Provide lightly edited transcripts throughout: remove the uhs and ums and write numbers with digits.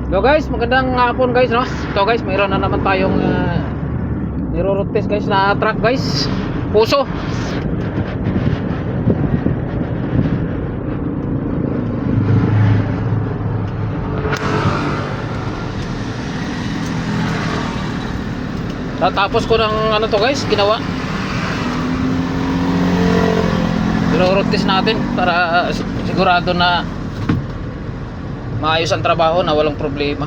Hello guys, magandang hapon guys, no? Ito guys, mayroon na naman tayong niro-road test guys na truck guys. Puso. Tatapos ko ng ano to guys, ginawa. Niro-road test natin para sigurado na maayos ang trabaho, na walang problema.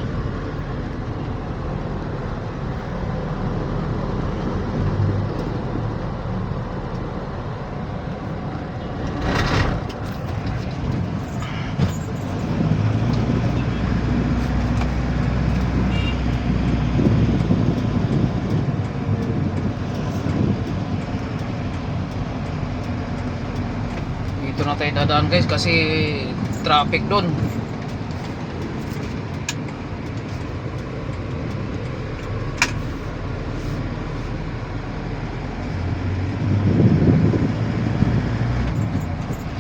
Dito na tayo dadaan guys kasi traffic doon.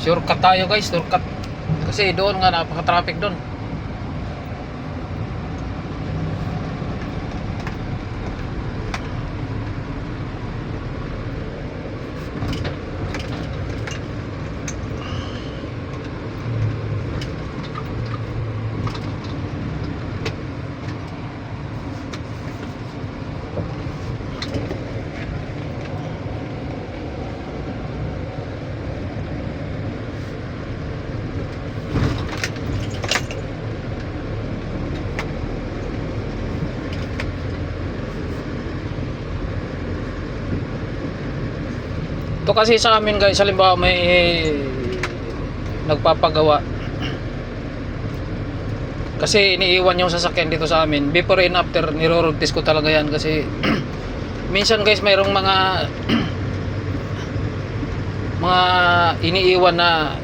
Shortcut tayo guys, shortcut. Kasi doon nga napaka-traffic doon. Ito kasi sa amin guys, halimbawa may nagpapagawa kasi iniiwan yung sasakyan dito sa amin, before and after niro-road test ko talaga yan kasi minsan guys mayroong mga mga iniiwan na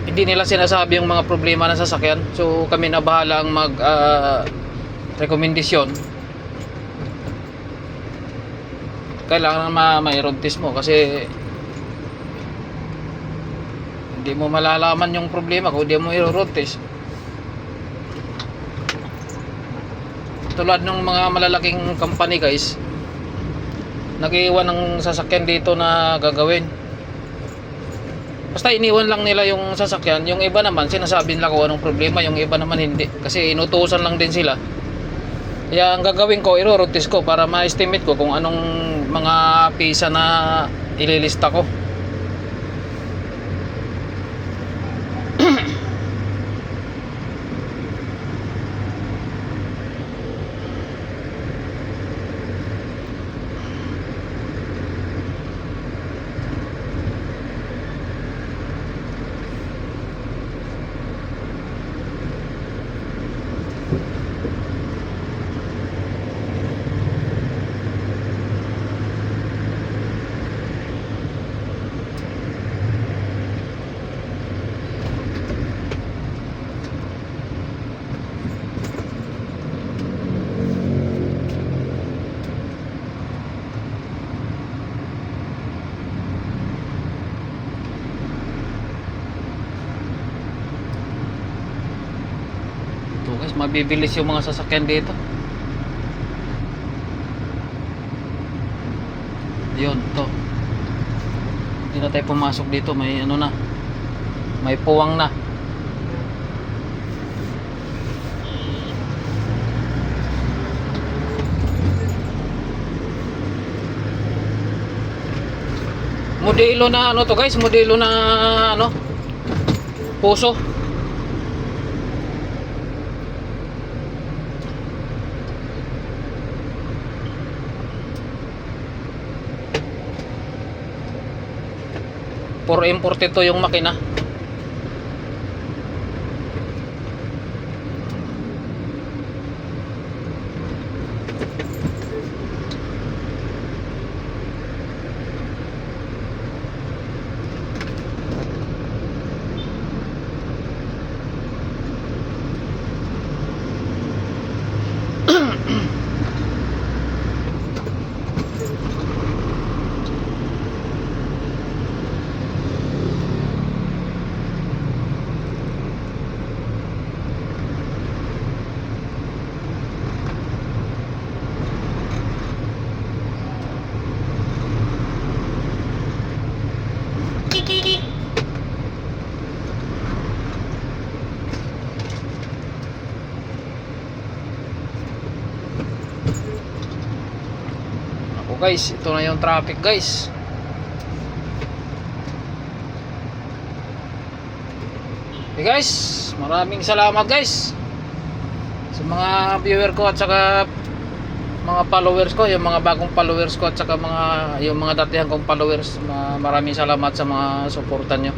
hindi nila sinasabi yung mga problema ng sasakyan, so kami na bahala ang mag rekomendasyon. Kailangan ma-road test mo kasi hindi mo malalaman yung problema kung hindi mo i-road test. Tulad ng mga malalaking company guys, nag-iwan ng sasakyan dito na gagawin, basta iniwan lang nila yung sasakyan, yung iba naman sinasabi nila kung anong problema, yung iba naman hindi kasi inutusan lang din sila. Kaya ang gagawin ko, i-road test ko para ma-estimate ko kung anong mga pisa na ililista ko. Guys, mabibilis yung mga sasakyan dito. Yun, to. Hindi na tayo pumasok dito, may ano na, may puwang na. Modelo na ano to guys, modelo na ano, puso. For imported to yung makina. guys, ito na yung traffic guys. Okay guys, maraming salamat guys sa mga viewer ko at saka mga followers ko, yung mga bagong followers ko at saka yung mga datihan kong followers. Maraming salamat sa mga suportan nyo.